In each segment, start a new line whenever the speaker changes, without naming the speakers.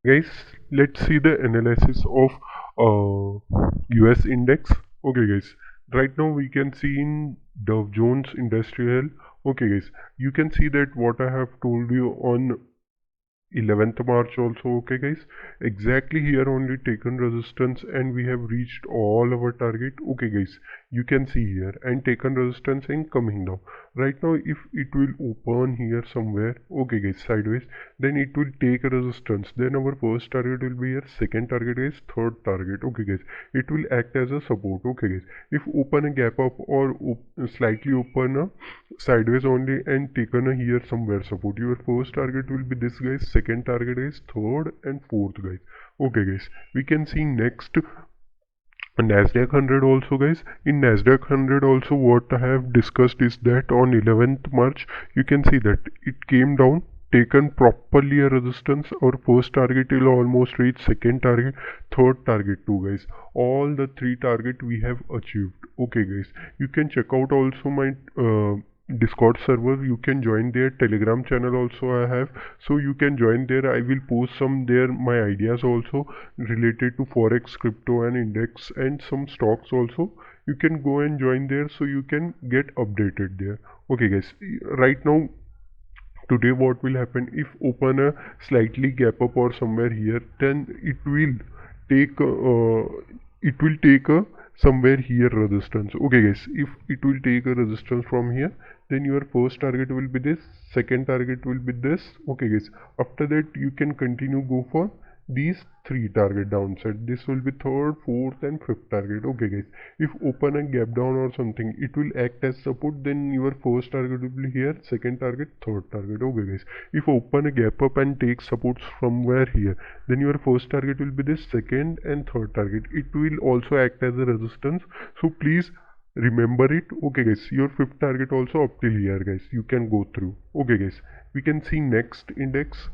Guys, let's see the analysis of US index. Okay guys, right now we can see in Dow Jones Industrial. Okay guys, you can see that what I have told you on 11th March also. Okay guys, exactly here only taken resistance and we have reached all our target. Okay guys, you can see here and taken resistance and coming down. Right now if it will open here somewhere, okay guys, sideways, then it will take a resistance, then our first target will be here, second target is third target. Okay guys, it will act as a support. Okay guys, if open a gap up or slightly open a sideways only and taken a here somewhere support, your first target will be this guys, second target is third and fourth guys. Okay guys, we can see next Nasdaq 100 also guys. In Nasdaq 100 also what I have discussed is that on 11th March you can see that it came down, taken properly a resistance. Our first target will almost reach, second target, third target too guys. All the three target we have achieved. Okay guys, you can check out also my Discord server. You can join their Telegram channel also I have, so you can join there. I will post some there my ideas also related to forex, crypto and index and some stocks also. You can go and join there so you can get updated there. Okay guys, right now today what will happen, if open a slightly gap up or somewhere here, then take it will take a somewhere here resistance. Okay guys, if it will take a resistance from here, then your first target will be this, second target will be this. Okay guys, after that you can continue go for these three target downside. This will be third, fourth and fifth target. Okay guys, if open a gap down or something, it will act as support, then your first target will be here, second target, third target. Okay guys, if open a gap up and take supports from where here, then your first target will be this, second and third target. It will also act as a resistance, so please remember it. Okay guys, your fifth target also up till here guys, you can go through. Okay guys, we can see next index,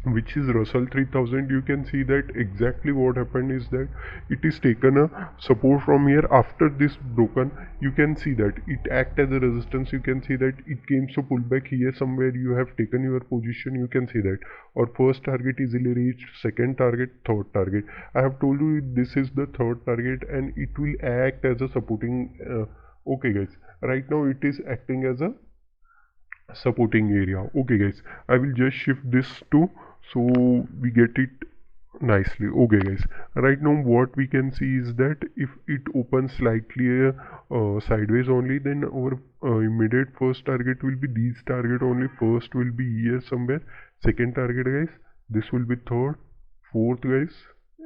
which is Russell 3000. You can see that exactly what happened is that it is taken a support from here. After this broken, you can see that it act as a resistance. You can see that it came to pull back here somewhere, you have taken your position. You can see that our first target easily reached, second target, third target. I have told you this is the third target and it will act as a supporting okay guys, right now it is acting as a supporting area. Okay guys, I will just shift this to so we get it nicely. Okay guys, right now what we can see is that if it opens slightly sideways only, then our immediate first target will be these target only. First will be here somewhere, second target guys, this will be third, fourth guys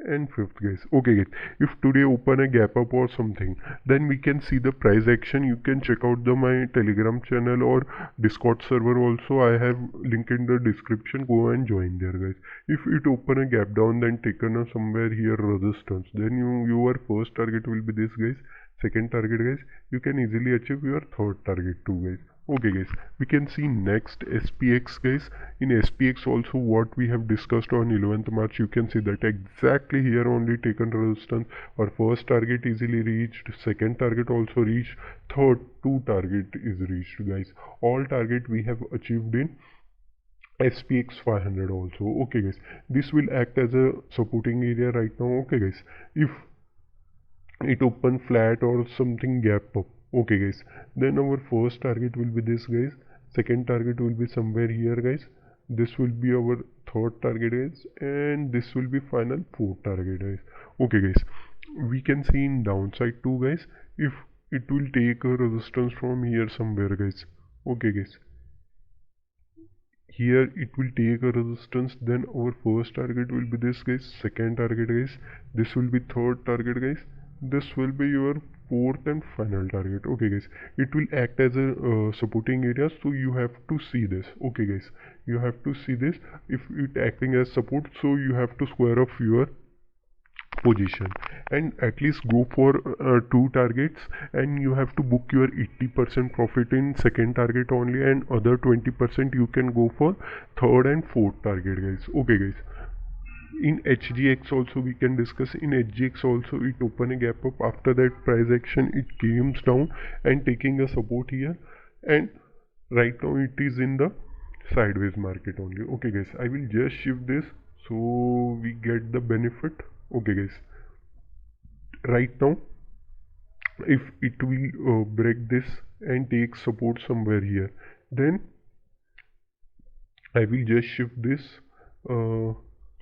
and fifth guys. Okay guys, if today open a gap up or something, then we can see the price action. You can check out my Telegram channel or Discord server also. I have link in the description, go and join there guys. If it open a gap down, then taken a somewhere here resistance, then your first target will be this guys, second target guys, you can easily achieve your third target too guys. Okay guys, we can see next SPX guys. In SPX also what we have discussed on 11th March, you can see that exactly here only taken resistance. Our first target easily reached, second target also reached, third two target is reached guys. All target we have achieved in SPX 500 also. Okay guys, this will act as a supporting area right now. Okay guys, if it open flat or something gap up, okay guys, then our first target will be this guys, second target will be somewhere here guys, this will be our third target guys, and this will be final fourth target guys. Okay guys, we can see in downside too guys, if it will take a resistance from here somewhere guys. Okay guys, here it will take a resistance, then our first target will be this guys, second target guys, this will be third target guys, this will be your fourth and final target. Okay guys, it will act as a supporting area, so you have to see this. Okay guys, you have to see this. If it acting as support, so you have to square off your position and at least go for two targets, and you have to book your 80% profit in second target only, and other 20% you can go for third and fourth target guys. Okay guys, in HGX also we can discuss. In HGX also it open a gap up, after that price action it comes down and taking a support here, and right now it is in the sideways market only. Okay guys, I will just shift this so we get the benefit. Okay guys, right now if it will break this and take support somewhere here, then I will just shift this uh,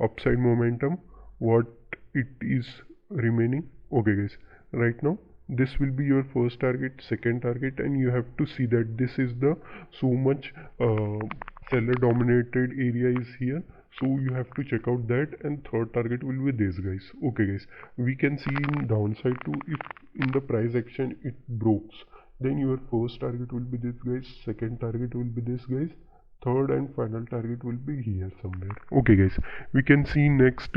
upside momentum what it is remaining. Okay guys, right now this will be your first target, second target, and you have to see that this is the so much seller dominated area is here, so you have to check out that, and third target will be this guys. Okay guys, we can see in downside too, if in the price action it breaks, then your first target will be this guys, second target will be this guys, third and final target will be here somewhere. Okay guys, we can see next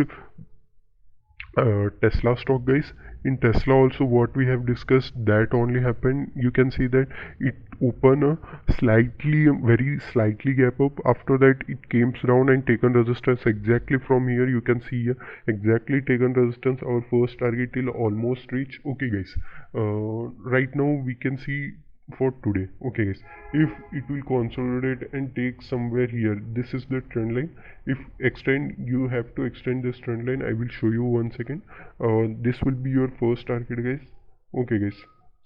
Tesla stock guys. In Tesla also what we have discussed, that only happened. You can see that it opened a slightly, very slightly gap up. After that it came down and taken resistance exactly from here. You can see here exactly taken resistance. Our first target till almost reach. Okay guys, right now we can see for today. Okay guys, if it will consolidate and take somewhere here, this is the trend line. If extend, you have to extend this trend line. I will show you one second. This will be your first target guys. Okay guys,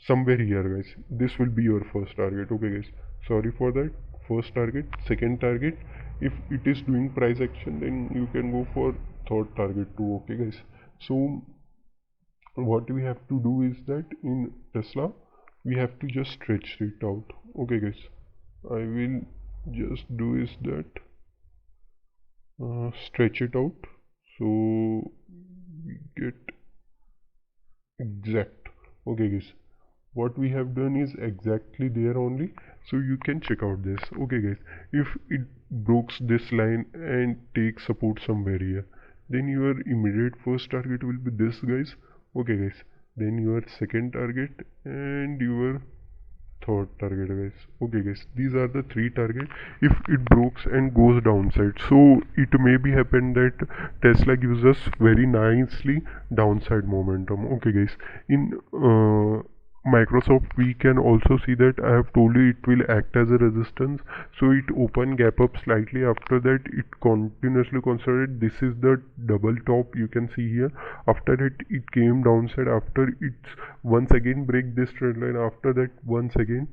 somewhere here guys, this will be your first target. Okay guys, sorry for that. First target, second target. If it is doing price action, then you can go for third target too. Okay guys, so what we have to do is that in Tesla we have to just stretch it out. Okay guys, I will just do is that stretch it out so we get exact. Okay guys, what we have done is exactly there only, so you can check out this. Okay guys, if it breaks this line and takes support somewhere here, then your immediate first target will be this guys. Okay guys, then your second target and your third target guys. Okay guys, these are the three targets. If it breaks and goes downside, so it may be happen that Tesla gives us very nicely downside momentum. Okay guys, in Microsoft we can also see that I have told you it will act as a resistance, so it open gap up slightly. After that it continuously consolidate. This is the double top you can see here. After that it came downside. After it's once again break this trend line, after that once again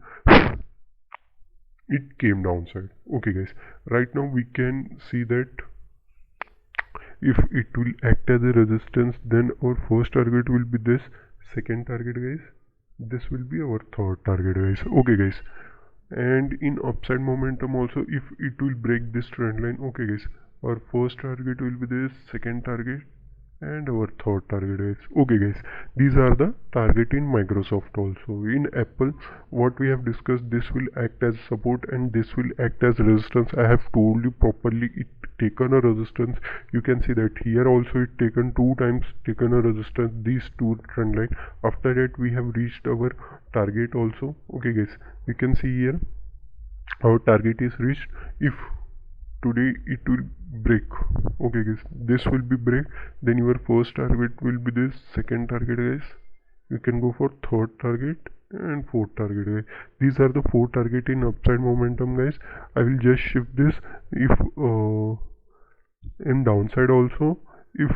it came downside. Okay guys, right now we can see that if it will act as a resistance, then our first target will be this, second target guys, this will be our third target guys. Okay guys, and in upside momentum also, if it will break this trend line, okay guys, our first target will be this, second target and our third target guys. Okay guys, these are the target in Microsoft. Also in Apple what we have discussed, this will act as support and this will act as resistance. I have told you properly, it taken a resistance. You can see that here also it taken two times, taken a resistance, these two trend line. After that we have reached our target also. Okay guys, you can see here our target is reached. If today it will break, okay guys, this will be break, then your first target will be this, second target guys, you can go for third target and fourth target guys. These are the four target in upside momentum guys. I will just shift this. If in downside also, if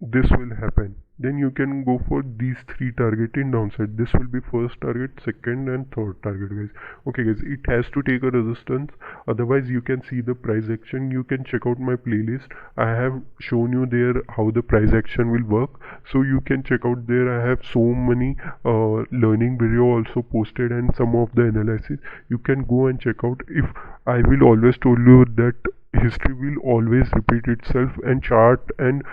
this will happen, then you can go for these three target in downside. This will be first target, second and third target guys. Okay guys, it has to take a resistance, otherwise you can see the price action. You can check out my playlist. I have shown you there how the price action will work, so you can check out there. I have so many learning video also posted and some of the analysis you can go and check out. If I will always tell you that history will always repeat itself, and chart and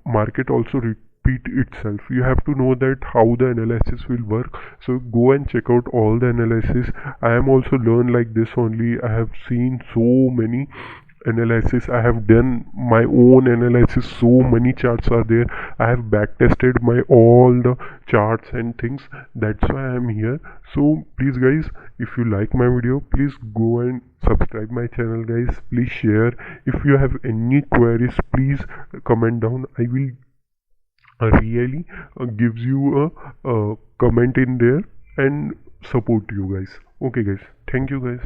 market also repeat itself. You have to know that how the analysis will work, so go and check out all the analysis. I am also learned like this only. I have seen so many analysis, I have done my own analysis, so many charts are there. I have back tested my all the charts and things. That's why I am here. So please guys, if you like my video, please go and subscribe my channel guys. Please share. If you have any queries, please comment down. I will really gives you a comment in there and support you guys. Okay guys, thank you guys.